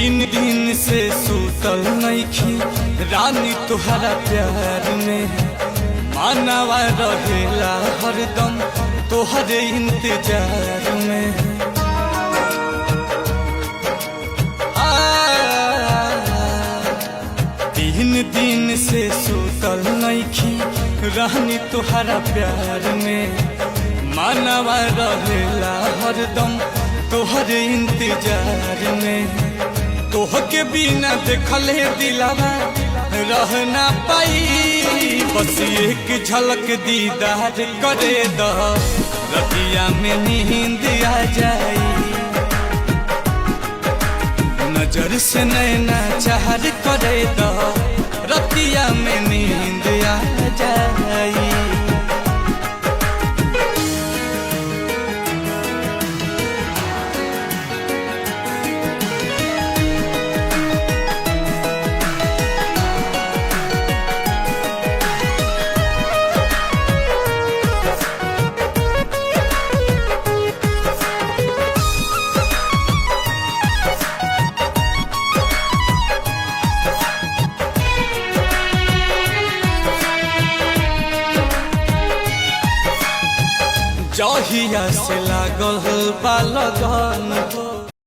दिन से सुतल नइखी रानी तुहरा प्यार में, मानवा रहेला हरदम तोहरे इंतजार में। दिन से सुतल नइखी रानी तुहरा प्यार में, मानवा रहेला हरदम तोहरे इंतजार में। तोहके बिना देखले दिलावा रह ना पाई, बस एक झलक दीदार करे द रतिया में नींद आ जाई। नजर से नैना चाहर करे द रतिया में नींद आ जाई। जहिया से लागल बा लगन हो,